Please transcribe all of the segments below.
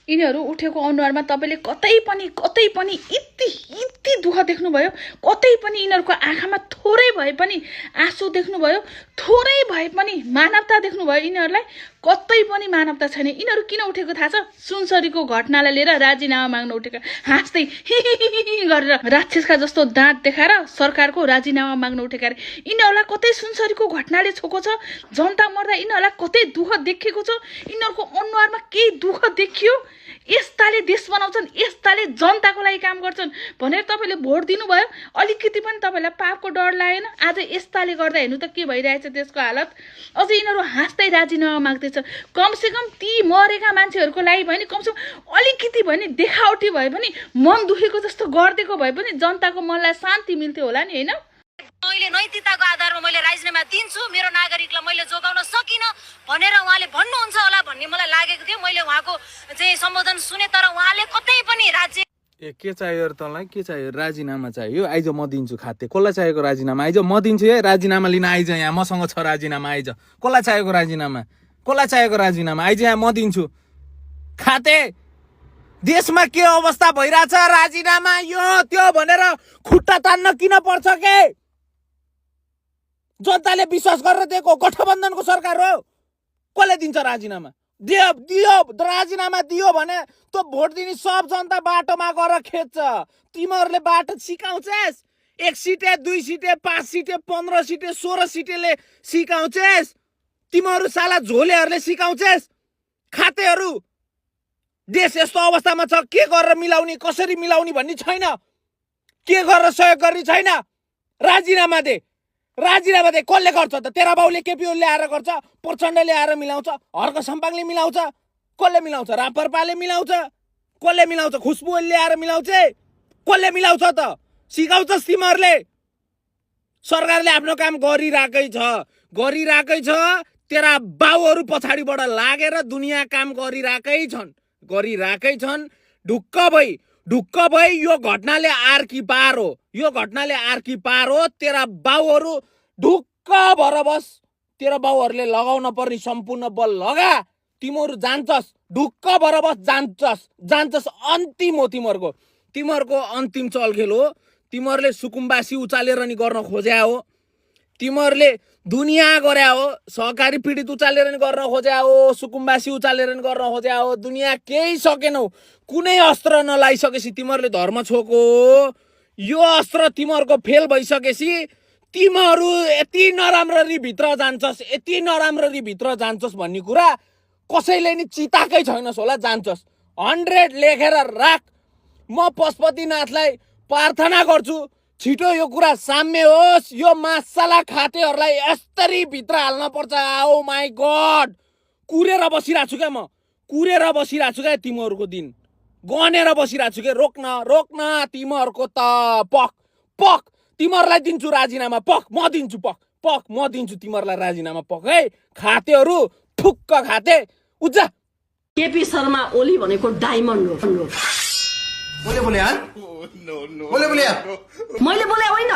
यिनीहरू उठेको अनुहारमा तपाईँले कतै पनि यति दुःख देख्नुभयो? कतै पनि यिनीहरूको आँखामा थोरै भए पनि आँसु देख्नुभयो? थोरै भए पनि मानवता देख्नुभयो? यिनीहरूलाई कतै पनि मानवता छैन। यिनीहरू किन उठेको थाहा छ? सुनसरीको घटनालाई लिएर राजीनामा माग्न उठेका, हाँस्दै गरेर राक्षसका जस्तो दाँत देखाएर सरकारको राजीनामा माग्न उठेका रे। यिनीहरूलाई कतै सुनसरीको घटनाले छोएको छ? जनता मर्दा यिनीहरूलाई कतै दुःख देखेको छ? यिनीहरूको अनुहारमा केही दुःख देखियो? यस्ताले देश बनाउँछन्, यस्ताले जनताको लागि काम गर्छन् भनेर तपाईँले भोट दिनुभयो? अलिकति पनि तपाईँलाई पापको डर लागेन? आज यस्ताले गर्दा हेर्नु त के भइरहेछ देशको हालत। अझ यिनीहरू हाँस्दै राजीनामा माग्दैछ। कमसेकम ती मरेका मान्छेहरूको लागि भने कमसेकम अलिकति भने देखावटी भए पनि, मन दुखेको जस्तो गरिदिएको भए पनि जनताको मनलाई शान्ति मिल्थ्यो होला नि, होइन? मैले नैतिकताको आधारमा मैले राजीनामा दिन्छु, मेरो नागरिकलाई मैले जोगाउन सकिनँ भनेर उहाँले भन्नुहुन्छ होला भन्ने मलाई लागेको थियो। मैले उहाँको चाहिँ सम्बोधन सुने, तर उहाँले कतै पनि राज्य के चाहियो र तँलाई? के चाहियो? राजीनामा चाहियो? आइज म दिन्छु खाते। कसलाई चाहिएको राजीनामा? आइज म दिन्छु। है राजीनामा लिन आइज यहाँ, मसँग छ राजीनामा। आइज। कसलाई चाहिएको राजीनामा? कसलाई चाहिएको राजीनामा? आइज यहाँ, म दिन्छु खाते। देशमा के अवस्था भइरहेछ? राजीनामा यो त्यो भनेर खुट्टा तान्न किन पर्छ के? जनताले विश्वास गरेर दिएको गठबन्धनको सरकार हो। कसले दिन्छ राजीनामा? दियो राजीनामा दियो भने त भोट दिने सब जनता बाटोमा गएर खेद्छ। तिमीहरूले बाटो सिकाउँछेस्? 1 सिटे 2 सिटे 5 सिटे 15 सिटे 16 सिटेले सिकाउँछेस्? तिमीहरू साला झोलेहरूले सिकाउँछेस्? खातेहरू देश यस्तो अवस्थामा छ, के गरेर मिलाउने, कसरी मिलाउने भन्ने छैन, के गरेर सहयोग गर्ने छैन। राजीनामा दे, राजीनामा दे। कसले गर्छ त? तेरा बाउले केपी ओलीले आएर गर्छ, प्रचण्डले आएर मिलाउँछ, हर्क सम्पाङले मिलाउँछ। कसले मिलाउँछ? रामपालले मिलाउँछ। कसले मिलाउँछ? खुसबु ओलीले आएर मिलाउँछ। कसले मिलाउँछ त? सिकाउँछस् तिमीहरूले। सरकारले आफ्नो काम गरिरहेकै छ। तेरा बाउहरू पछाडिबाट लागेर दुनियाँ काम गरिरहेकै छन्। ढुक्क भई यो घटनाले आर्की पार हो। तेरा बाउहरू ढुक्क भएर बस। तेरा बाउहरूले लगाउन पर्ने सम्पूर्ण बल लगा। तिमीहरू जान्छस्, ढुक्क भएर बस। जान्छस्। अन्तिम हो तिमीहरूको अन्तिम चलखेल हो। तिमीहरूले सुकुम्बासी उचालेर नि गर्न खोज्या हो। तिमीहरूले दुनियाँ गर्या हो। सहकारी पीडित उचालेर नि गर्न खोज्या हो। सुकुम्बासी उचालेर नि गर्न खोज्या हो। दुनियाँ केही सकेनौ। कुनै अस्त्र नलाइसकेपछि तिमीहरूले धर्म छोको। यो अस्त्र तिमीहरूको फेल भइसकेपछि तिमीहरू यति नराम्ररी भित्र जान्छस् भन्ने कुरा कसैले नि चिताकै छैनस् होला। जान्छस् 100 लेखेर राख। म पशुपतिनाथलाई प्रार्थना गर्छु छिटो यो कुरा साम्य होस्। यो मासला खातेहरूलाई यस्तरी भित्र हाल्न पर्छ। ओ माई गॉड, कुरेर बसिरहेको छु क्या म। तिमीहरूको दिन गनेर बसिरहेको छु के। रोक्न तिमीहरूको त पक। तिमीहरूलाई दिन्छु राजीनामा। म दिन्छु तिमीहरूलाई राजीनामा। है खातेहरू, ठुक्क खाते। उज्जा केपी शर्मा ओली भनेको डायमन्ड हो। मैले बोले होइन।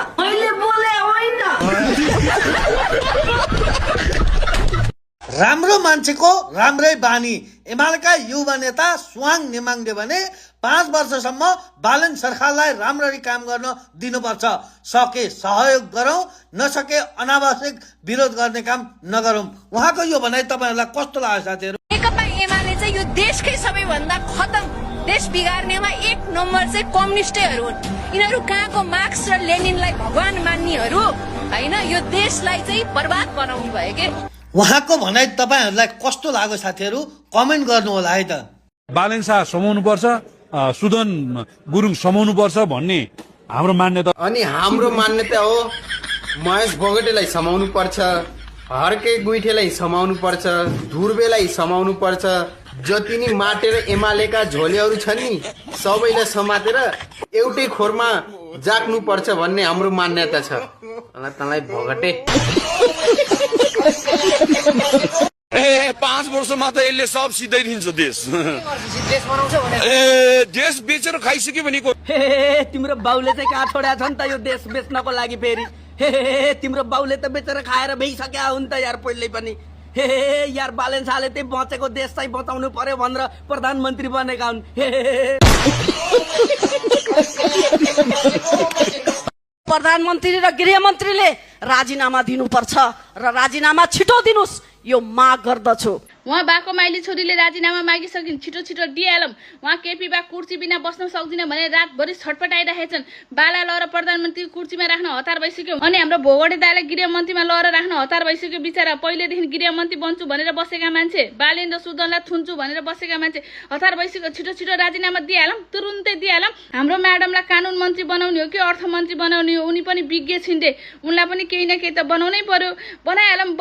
राम्रो मान्छेको राम्रै बानी। एमालेका युवा नेता सुहाङ नेमाङले भने 5 वर्षसम्म बालन सरकारलाई राम्ररी काम गर्न दिनुपर्छ। सके सहयोग गरौँ, नसके अनावश्यक विरोध गर्ने काम नगरौँ। उहाँको यो भनाइ तपाईहरुलाई कस्तो लाग्यो साथीहरु? नेकपा एमाले चाहिँ यो देशकै सबैभन्दा खतम, देश बिगार्नेमा 1 नम्बर चाहिँ कम्युनिस्टहरू हुन्। यिनीहरू कहाँको मार्क्स र लेनिनलाई भगवान मान्नेहरू हैन। यो देशलाई चाहिँ बर्बाद बनाउनु भयो के। उहाँको भनाइ तपाईहरुलाई कस्तो लाग्यो साथीहरु? कमेन्ट गर्नु होला है त। बालन शाह समाउनु पर्छ, सुदन गुरुङ समाउनु पर्छ भन्ने हाम्रो मान्यता। अनि हाम्रो मान्यता हो महेश बोगटेलाई समाउनु पर्छ, हर्के गुइठेलाई समाउनु पर्छ, धुर्वेलाई समाउनु पर्छ। जति नि माटेर एमालेका झोलेहरू छन् नि सबैलाई समातेर एउटै खोरमा जाग्नु पर्छ भन्ने हाम्रो मान्यता छ। तँलाई भोगटे 5 वर्षमा त यसले सब सिधाइदिन्छ देश। देश बेचेर खाइसक्यो भनेको। तिम्रो बाउले चाहिँ कहाँ छोड्या छ नि त यो देश बेच्नको लागि फेरि? तिम्रो बाउले त बेचेर खाएर भइसक्या हुन् त यार पहिले पनि। हे यार बालेन साले त्यही बचेको देश चाहिँ बचाउनु पर्यो भनेर प्रधानमन्त्री बनेका हुन् प्रधानमन्त्री र गृहमन्त्रीले राजीनामा दिनुपर्छ र राजीनामा छिटो दिनुस् यो माग गर्दछु। उहाँ बाको माइली छोरीले राजीनामा मागिसकिन्, छिटो छिटो दिइहालौँ। उहाँ केपी बा कुर्सी बिना बस्न सक्दिन भने रातभरि छटपटाइरहेछन्। बाला लहर प्रधानमन्त्री कुर्सीमा राख्न हतार भइसक्यो, अनि हाम्रो भोगटे दाले गृहमन्त्रीमा लहर राख्न हतार भइसक्यो। बिचरा पहिलेदेखि गृहमन्त्री बन्छु भनेर बसेका मान्छे, बालेन र सुदनलाई थुन्छु भनेर बसेका मान्छे हतार भइसक्यो। छिटो छिटो राजीनामा दिइहालौँ, तुरुन्तै दिइहालौँ। हाम्रो म्याडमलाई कानुन मन्त्री बनाउने हो कि अर्थमन्त्री बनाउने हो, उनी पनि विज्ञ छिन्डे, उनलाई पनि केही न केही त बनाउनै पर्यो। बनाइहालौँ।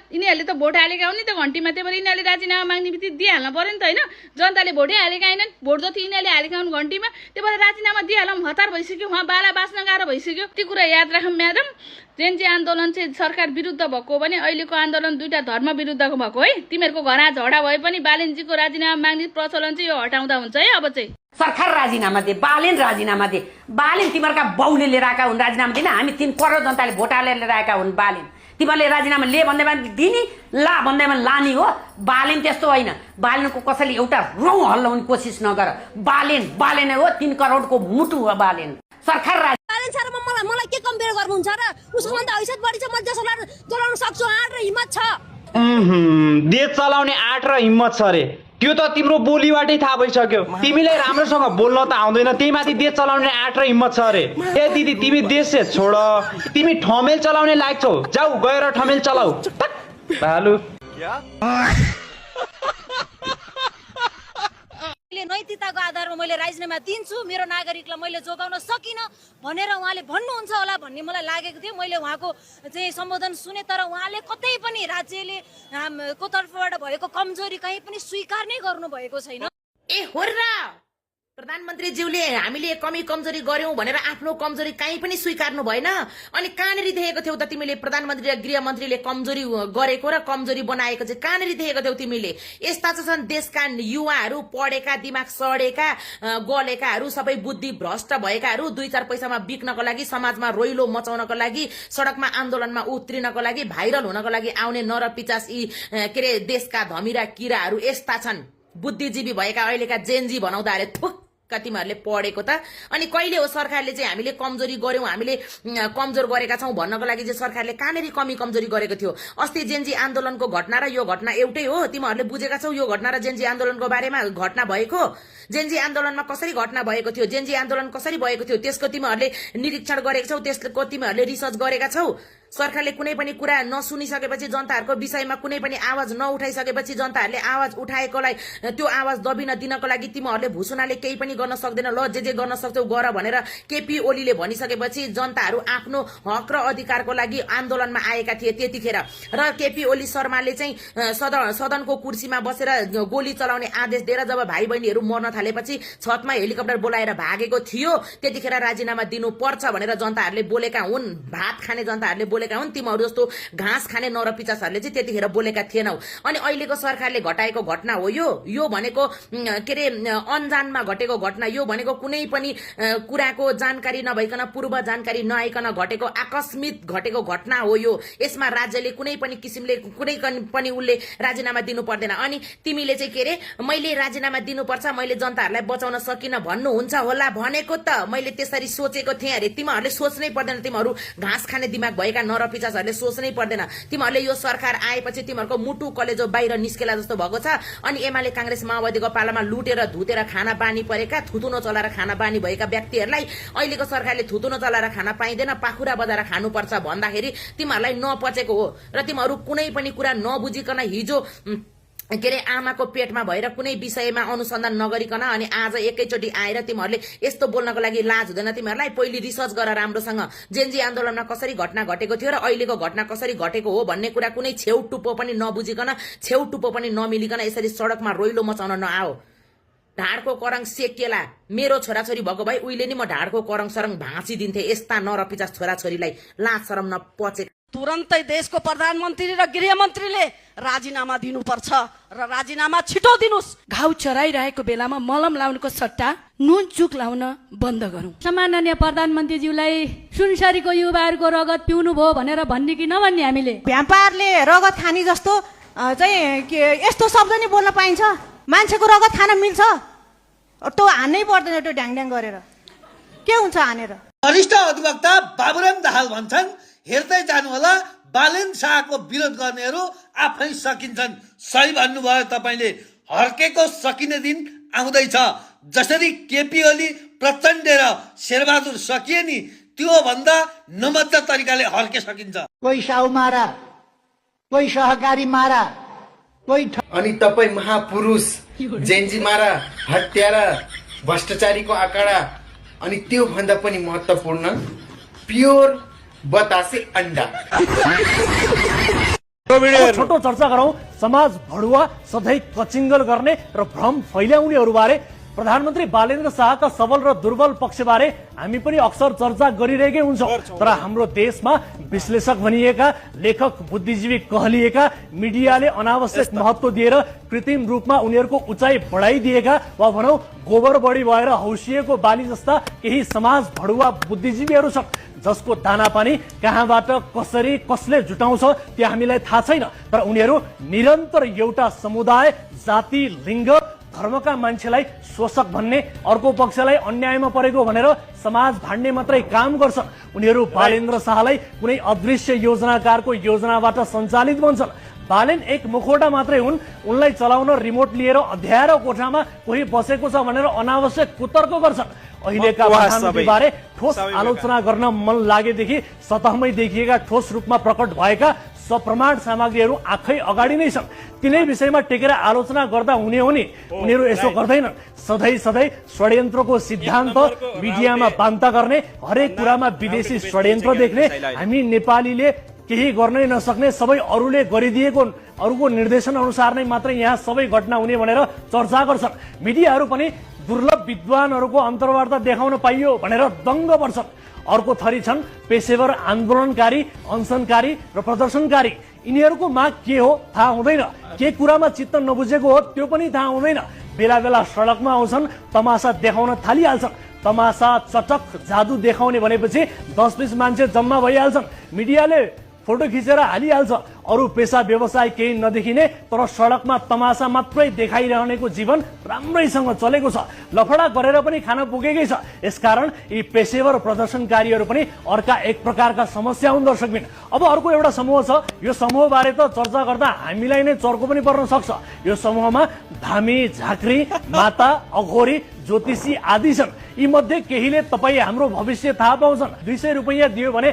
यिनीहरूले त भोट हालेका हुन् नि त घन्टीमा, त्यही भएर यिनीहरूले राजीनामा माग्ने बित्तिकै दिइहाल्न पर्यो नि त होइन। जनताले भोटै हालेका होइनन्, भोट जति यिनीहरूले हालेका हुन् घन्टीमा, त्यही भएर राजीनामा दिइहालौँ। हतार भइसक्यो, उहाँ बाला बाँच्न गाह्रो भइसक्यो। त्यो कुरा याद राखौँ म्याडम। जेनजी आन्दोलन चाहिँ सरकार विरुद्ध भएको भने अहिलेको आन्दोलन दुईटा धर्म विरुद्धको भएको है। तिमीहरूको घरमा झगडा भए पनि बालेनजीको राजीनामा माग्ने प्रचलन चाहिँ यो हटाउँदा हुन्छ है। अब चाहिँ सरकार राजीनामा दे, बालेन राजीनामा दे। बालेन तिमीहरूका बाउले लिएर आएका हुन्, राजीनामा दिन। हामी 3 करोड जनताले भोट हालेर लिएर आएका हुन्। बालेन तिमीहरूले राजीनामा ले भन्दैमा दिने, ला भन्दैमा लाने हो। बालेन त्यस्तो होइन। बालेनको कसैले एउटा रौँ हल्लाउने कोसिस नगर। बालेन हो, 3 करोडको मुटु हो बालेन। सरकार बालेन सारमा मलाई के कम्पेयर गर्नुहुन्छ र? उसको भन्दा हैसियत बढी छ, म देशलाई चलाउन सक्छु, आँट र हिम्मत छ। देश चलाउने आँट र हिम्मत छ रे। त्यो त तिम्रो बोलीबाटै थाहा भइसक्यो। तिमीलाई राम्रोसँग बोल्न त आउँदैन, त्यही माथि देश चलाउने आँट र हिम्मत छ रे। ए दिदी तिमी देश से छोड, तिमी ठमेल चलाउने लायक छौ। जाऊ गएर ठमेल चलाऊ। भालु नैतिकताको आधारमा मैले राजीनामा दिन्छु, मेरो नागरिकलाई मैले जोगाउन सकिनँ भनेर उहाँले भन्नुहुन्छ होला भन्ने मलाई लागेको थियो। मैले उहाँको चाहिँ सम्बोधन सुने, तर उहाँले कतै पनि राज्यले को तर्फबाट भएको कमजोरी कहीँ पनि स्वीकार नै गर्नु भएको छैन। ए होर्रा, प्रधानमन्त्रीज्यूले हामीले कमजोरी गर्यौं भनेर आफ्नो कमजोरी कहीँ पनि स्वीकार्नु भएन। अनि कहाँनिर देखेको थियौ त तिमीले प्रधानमन्त्री र गृहमन्त्रीले कमजोरी गरेको र कमजोरी बनाएको चाहिँ कहाँनिर देखेको थियौ तिमीले? यस्ता छन् देशका युवाहरू, पढेका, दिमाग सडेका, गलेकाहरू, सबै बुद्धि भ्रष्ट भएकाहरू, 2-4 पैसामा बिक्नको लागि, समाजमा रोइलो मचाउनको लागि, सडकमा आन्दोलनमा उत्रिनको लागि, भाइरल हुनको लागि आउने नरपिचास यी के रे देशका धमिरा किराहरू यस्ता छन्। बुद्धिजीवी भएका अहिलेका जेनजी भनाउँदा अरे तिमीहरूले पढेको त। अनि कहिले हो सरकारले चाहिँ हामीले कमजोरी गर्यौं, हामीले कमजोर गरेका छौं भन्नको लागि चाहिँ सरकारले कहाँनिर कमजोरी गरेको थियो? अस्ति जेनजी आन्दोलनको घटना र यो घटना एउटै हो? तिमीहरूले बुझेका छौ यो घटना र जेनजी आन्दोलनको बारेमा घटना भएको? जेनजी आन्दोलनमा कसरी घटना भएको थियो, जेनजी आन्दोलन कसरी भएको थियो, त्यसको तिमीहरूले निरीक्षण गरेका छौ, त्यसको तिमीहरूले रिसर्च गरेका छौ? सरकारले कुनै पनि कुरा नसुनिसकेपछि, जनताहरूको विषयमा कुनै पनि आवाज नउठाइसकेपछि, जनताहरूले आवाज उठाएकोलाई त्यो आवाज दबिन दिनको लागि तिमीहरूले भुसुनाले केही पनि गर्न सक्दैन। ल जे गर्न सक्छौ गर भनेर केपी ओलीले भनिसकेपछि जनताहरू आफ्नो हक र अधिकारको लागि आन्दोलनमा आएका थिए त्यतिखेर। र केपी ओली शर्माले चाहिँ सदनको कुर्सीमा बसेर गोली चलाउने आदेश दिएर जब भाइ बहिनीहरू मर्न थालेपछि छतमा हेलिकप्टर बोलाएर भागेको थियो, त्यतिखेर राजीनामा दिनुपर्छ भनेर जनताहरूले बोलेका हुन्। भात खाने जनताहरूले बोलेका हुन्। तिमीहरू जस्तो घाँस खाने नरपिचासहरूले चाहिँ त्यतिखेर बोलेका थिएनौ। अनि अहिलेको सरकारले घटाएको घटना हो यो भनेको के रे अनजानमा घटेको घटना, यो भनेको कुनै पनि कुराको जानकारी नभइकन, पूर्व जानकारी नआइकन घटेको आकस्मिक घटेको घटना हो यो। यसमा राज्यले कुनै पनि किसिमले कुनै पनि उसले राजीनामा दिनु पर्दैन। अनि तिमीले चाहिँ के रे मैले राजीनामा दिनुपर्छ, मैले जनताहरूलाई बचाउन सकिन भन्नुहुन्छ होला भनेको त मैले त्यसरी सोचेको थिएँ अरे। तिमीहरूले सोच्नै पर्दैन, तिमीहरू घाँस खाने दिमाग भएका नरपिचासहरूले सोच्नै पर्दैन। तिमीहरूले यो सरकार आएपछि तिमीहरूको मुटु कलेजो बाहिर निस्केला जस्तो भएको छ। अनि एमाले कांग्रेस माओवादीको पालामा लुटेर धुतेर खाना बानी परेका, थुतुनो चलाएर खाना बानी भएका व्यक्तिहरूलाई अहिलेको सरकारले थुतुनो चलाएर खाना पाइँदैन, पाखुरा बजाएर खानुपर्छ भन्दाखेरि तिमीहरूलाई नपचेको हो। र तिमीहरू कुनै पनि कुरा नबुझिकन हिजो के रे आमाको पेटमा भएर कुनै विषयमा अनुसन्धान नगरिकन अनि आज एकैचोटि आएर तिमीहरूले यस्तो बोल्नको लागि लाज हुँदैन तिमीहरूलाई? पहिले रिसर्च गर राम्रोसँग। जेनजी आन्दोलनमा कसरी घटना घटेको थियो र अहिलेको घटना कसरी घटेको हो भन्ने कुरा कुनै छेउ टुप्पो पनि नबुझिकन, छेउ टुप्पो पनि नमिलिकन यसरी सडकमा रोइलो मचाउन नआओ। ढाडको करङ सेकिएला। मेरो छोराछोरी भएको भए उहिले नि म ढाडको करङ सरङ भाँचिदिन्थे यस्ता नरपिचास छोराछोरीलाई। लाज शरम नपचे। तुरन्तै देशको प्रधानमन्त्री र गृहमन्त्रीले राजीनामा दिनुपर्छ र राजीनामा छिटो दिनुस्। घाउ चराइरहेको बेलामा मलम लाउनुको सट्टा नुन चुक लाउन बन्द गरौँ। सम्माननीय प्रधानमन्त्रीज्यूलाई सुनसरीको युवाहरूको रगत पिउनु भयो भनेर भन्ने कि नभन्ने? हामीले भ्याम्पायरले रगत खानी जस्तो चाहिँ के यस्तो शब्द नि बोल्न पाइन्छ मान्छेको रगत खान मिल्छ त्यो हान्नै पर्दैन त्यो ढ्याङ गरेर के हुन्छ हानेर वरिष्ठ अधिवक्ता बाबुराम दाहाल भन्छन् हेर्दै जानुहोला बालेन शाहको विरोध गर्नेहरू आफै सकिन्छन् सही भन्नुभयो तपाईँले हर्केको सकिने दिन आउँदैछ जसरी केपी ओली प्रचण्ड र शेरबहादुर सकिए नि त्यो भन्दा नमद्दा तरिकाले हर्के सकिन्छ कोही साहु मारा कोही सहकारी मारा कोही अनि तपाईँ महापुरुष जेन्जी मारा हत्यारा भ्रष्टाचारीको आँकडा अनि त्यो भन्दा पनि महत्त्वपूर्ण प्योर बतासे अंडा छोटो चर्चा गरौं समाज भडुवा सधैँ कचिङ्गल गर्ने र भ्रम फैल्याउनेहरूबारे प्रधानमन्त्री बालेन्द्र शाहका सबल र दुर्बल पक्षबारे हामी पनि अक्सर चर्चा गरिरहेकै हुन्छौं तर हाम्रो देशमा विश्लेषक भनिएका लेखक बुद्धिजीवी कहलिएका मिडियाले अनावश्यक महत्व दिएर कृत्रिम रूपमा उनीहरूको उचाइ बढाइदिएका वा भनौं गोबर बढी भएर हौसिएको बाली जस्ता केही समाज भडुवा बुद्धिजीवीहरू छन् जसको दाना पानी कहाँबाट कसरी कसले जुटाउँछ त्यो हामीलाई थाहा छैन तर उनीहरू निरन्तर एउटा समुदाय जाति लिङ्ग धर्मका मान्छेलाई शोषक भन्ने अर्को पक्षलाई अन्यायमा परेको भनेर समाज भाड्ने मात्रै काम गर्छन् उनीहरू बालेन्द्र शाहलाई कुनै अदृश्य योजनाकारको योजनाबाट सञ्चालित बन्छन् बालेन एक मुखौटा मात्रै हुन् उनलाई चलाउन रिमोट लिएर अध्याएर कोठामा कोही बसेको छ भनेर अनावश्यक कुतर्क गर्छन् अहिलेका प्रधानमन्त्रीबारे ठोस आलोचना गर्न मन लागेदेखि सतहमै देखिएका ठोस रूपमा प्रकट भएका सप्रमाण सामग्रीहरू आँखै अगाडि नै छन् तिनै विषयमा टेकेर आलोचना गर्दा हुने हो नि उनीहरू यसो गर्दैनन् सधैँ सधैँ षड्यन्त्रको सिद्धान्त मिडियामा बान्ता गर्ने हरेक कुरामा विदेशी षड्यन्त्र देख्ने हामी नेपालीले केही गर्नै नसक्ने सबै अरूले गरिदिएको अरूको निर्देशन अनुसार नै मात्रै यहाँ सबै घटना हुने भनेर चर्चा गर्छन् मिडियाहरू पनि दुर्लभ विद्वानहरूको अन्तर्वार्ता देखाउन पाइयो भनेर दङ्ग पर्छन् अर्को थरी छन् पेशेवर आन्दोलनकारी अनसनकारी र प्रदर्शनकारी यिनीहरूको माग के हो थाहा हुँदैन के कुरामा चित्त नबुझेको हो त्यो पनि थाहा हुँदैन बेला बेला सडकमा आउँछन् तमासा देखाउन थालिहाल्छन् तमासा चटक जादु देखाउने भनेपछि 10-20 मान्छे जम्मा भइहाल्छन् मिडियाले फोटो खिचेर हालिहाल्छ अरू पेशा व्यवसाय केही नदेखिने तर सडकमा तमासा मात्रै देखाइरहनेको जीवन राम्रैसँग चलेको छ लफडा गरेर पनि खान पुगेकै छ यसकारण यी पेशेवर प्रदर्शनकारीहरू पनि अर्का एक प्रकारका समस्या हुन् दर्शकबिन अब अर्को एउटा समूह छ यो समूहबारे त चर्चा गर्दा हामीलाई नै चर्को पनि पर्न सक्छ यो समूहमा धामी झाँक्री माता अघोरी ज्योतिषी आदि छन् यी मध्ये केहीले तपाईँ हाम्रो भविष्य थाहा पाउँछन् 200 रुपैयाँ दियो भने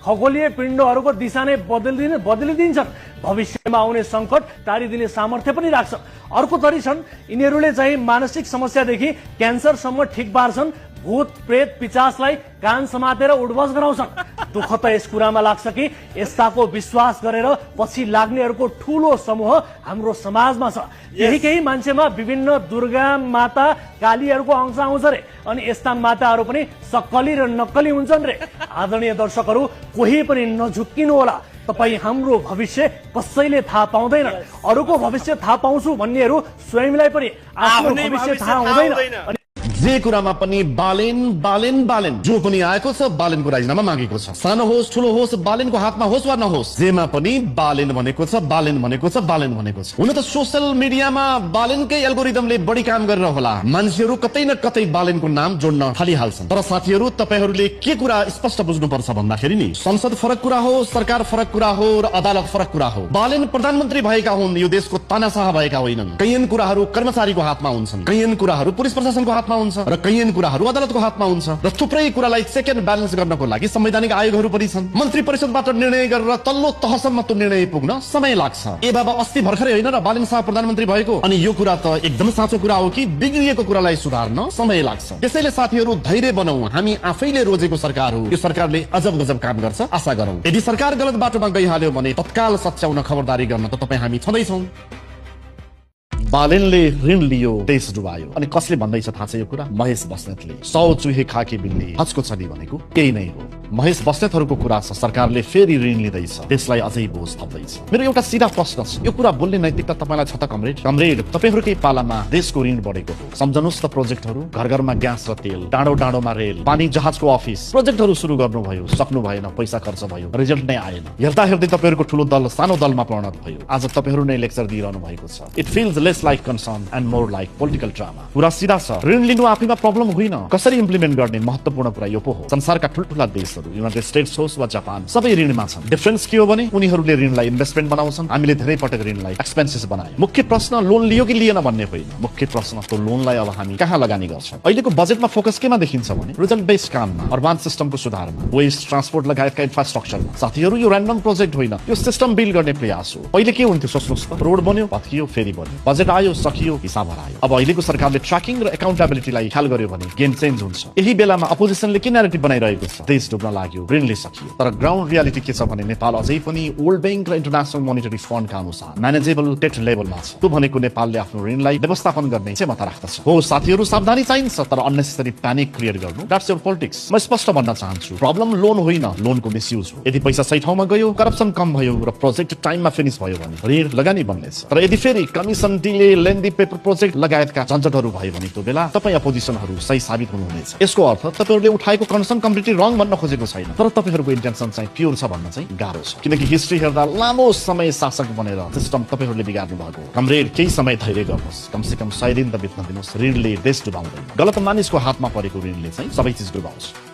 खगोलीय पिण्डहरूको दिशा नै बदलिदिन्छन् भविष्यमा आउने संकट टाढिदिने सामर्थ्य पनि राख्छन् अर्को थरी छन् यिनीहरूले चाहिँ मानसिक समस्यादेखि क्यान्सरसम्म ठिक पार्छन् भूत प्रेत पिचासलाई कान समातेर उठबस गराउँछन् दुःख त यस कुरामा लाग्छ कि यस्ताको विश्वास गरेर पछि लाग्नेहरूको ठूलो समूह हाम्रो समाजमा छ यही केही मान्छेमा विभिन्न दुर्गा माता कालीहरूको अंश आउँछ रे अनि यस्ता माताहरू पनि सक्कली र नक्कली हुन्छन् रे आदरणीय दर्शकहरू कोही पनि नझुक्किनु होला तपाई हाम्रो भविष्य कसैले थाहा पाउँदैन अरूको भविष्य थाहा पाउँछु भन्नेहरू स्वयंलाई पनि आफ्नो भविष्य थाहा हुँदैन जे कुरामा पनि बालेन बालेन बालेन जो पनि आएको छ बालेनको राजीनामा मागेको छ सानो होस् ठुलो होस् बालेनको हातमा होस् वा नहोस् जेमा पनि बालेन भनेको छ बालेन भनेको छ बालेन भनेको छ हुन त सोशल मिडियामा बालेनकै एल्गोरिदमले बढी काम गरेर होला मान्छेहरू कतै न कतै बालेनको नाम जोड्न थालिहाल्छन् तर साथीहरू तपाईहरूले के कुरा स्पष्ट बुझ्नुपर्छ भन्दाखेरि नि संसद फरक कुरा हो सरकार फरक कुरा हो र अदालत फरक कुरा हो बालेन प्रधानमन्त्री भएका हुन् यो देशको तानाशाह भएका होइनन् कैयन कुराहरू कर्मचारीको हातमा हुन्छन् कैयन कुराहरू पुलिस प्रशासनको हातमा हुन्छ र कैयन कुराहरू अदालतको हातमा हुन्छ र थुप्रै कुरालाई चेक एन्ड ब्यालेन्स गर्नको लागि संवैधानिक आयोगहरू पनि छन् मन्त्री परिषदबाट निर्णय गरेर तल्लो तहसम्म त्यो निर्णय पुग्न समय लाग्छ ए बाबा अस्ति भर्खरै होइन र बालेन शाह प्रधानमन्त्री भएको अनि यो कुरा त एकदम साँचो कुरा हो कि बिग्रिएको कुरालाई सुधार्न समय लाग्छ त्यसैले साथीहरू धैर्य बनाऊ हामी आफैले रोजेको सरकार हो यो सरकारले अजब गजब काम गर्छ आशा गरौँ यदि सरकार गलत बाटोमा गइहाल्यो भने तत्काल सच्याउन खबरदारी गर्न त तपाईँ हामी छँदैछौँ बालेनले ऋण लियो देश डुबायो अनि कसले भन्दैछ थाहा छ यो कुरा महेश बस्नेतले 100 चुहे खाके बिल्ली हचको छली भनेको केही नै हो महेश बस्नेतहरूको कुरा छ सरकारले फेरि ऋण लिँदैछ देशलाई अझै बोझ थप्दैछ मेरो एउटा सिधा प्रश्न छ यो कुरा बोल्ने नैतिकता तपाईलाई छ त कमरेड तपाईहरुकै पालामा देशको ऋण बढेको हो सम्झनुस् त प्रोजेक्टहरू घर घरमा ग्यास र तेल डाँडो डाँडोमा रेल पानी जहाजको अफिस प्रोजेक्टहरू सुरु गर्नुभयो सक्नु भएन पैसा खर्च भयो रिजल्ट नै आएन हेर्दा हेर्दै तपाईहरुको ठूलो दल सानो दलमा परिणत भयो आज तपाईहरु नै लेक्चर दिइरहनु भएको छ it feels less like concern and more like political drama कुरा सिधा छ ऋण लिनु आफैमा प्रब्लम होइन कसरी इम्प्लिमेन्ट गर्ने महत्त्वपूर्ण कुरा यो पो हो संसारका ठुलठुला देशहरू युनाइटेड स्टेट्स होस् वा जापान सबै ऋणमा छन् डिफरेन्स के हो भने उनीहरूले ऋणलाई इन्भेस्टमेन्ट बनाउँछन् हामीले धेरै पटक ऋणलाई एक्सपेन्सेस बनायौं मुख्य प्रश्न लोन लियो कि लिएन भन्ने होइन मुख्य प्रश्न त्यो लोनलाई अब हामी कहाँ लगानी गर्छौं अहिलेको बजेटमा फोकस केमा देखिन्छ भने रिजल्ट बेस्ड काममा अर्बन सिस्टमको सुधारमा वेस्ट ट्रान्सपोर्ट लगायतका इन्फ्रास्ट्रक्चरमा साथीहरू यो र्यान्डम प्रोजेक्ट होइन यो सिस्टम बिल्ड गर्ने प्रयास हो पहिले के हुन्थ्यो सोच्नुस् त रोड बन्यो भत्कियो फेरि बन्यो बजेट आयो सकियो हिसाब हरायो अब अहिलेको सरकारले ट्र्याकिङ र एकाउन्टेबिलिटीलाई ख्याल गर्यो भने गेम चेन्ज हुन्छ यही बेलामा अपोजिसनले के नरेटिभ बनाइरहेको छ देश डुब्न लाग्यो ऋणले सकियो तर ग्राउन्ड रियालिटी के छ भने नेपाल अझै पनि वर्ल्ड बैंक र इन्टरनेशनल मोनिटरी फन्डका अनुसार म्यानेजेबल डेट लेभलमा छ त्यो भनेको नेपालले आफ्नो ऋणलाई व्यवस्थापन गर्ने क्षमता राख्दछ हो साथीहरू सावधानी चाहिन्छ तर अननेसेसरी प्यानिक क्रिएट गर्नु द्याट्स योर पोलिटिक्स म स्पष्ट भन्न चाहन्छु प्रब्लम लोन होइन लोनको मिसयुज हो यदि पैसा सही ठाउँमा गयो करप्सन कम भयो र प्रोजेक्ट टाइममा फिनिश भयो भने ऋण लगानी बन्नेछ तर यदि फेरि कमिसन डिले लेन्दी पेपर प्रोजेक्ट लगायतका झन्झटहरू भयो भने त्यो बेला तपाईँ अपोजिसनहरू सही साबित हुनुहुनेछ यसको अर्थ तपाईहरुले उठाएको कन्सर्न कम्प्लिटली रङ भन्न खोजेको छैन तर तपाईहरुको इन्टेन्सन चाहिँ प्योर छ भन्न चाहिँ गाह्रो छ किनकि हिस्ट्री हेर्दा लामो समय शासक बनेर सिस्टम तपाईहरुले बिगार्नु भएको कमरेड केही समय धैर्य गर्नुहोस् कमसेकम 100 दिन त बित्न दिनुहोस् ऋणले देश डुबाउँदैन गलत मानिसको हातमा परेको ऋणले चाहिँ सबै चिज डुबाउँछ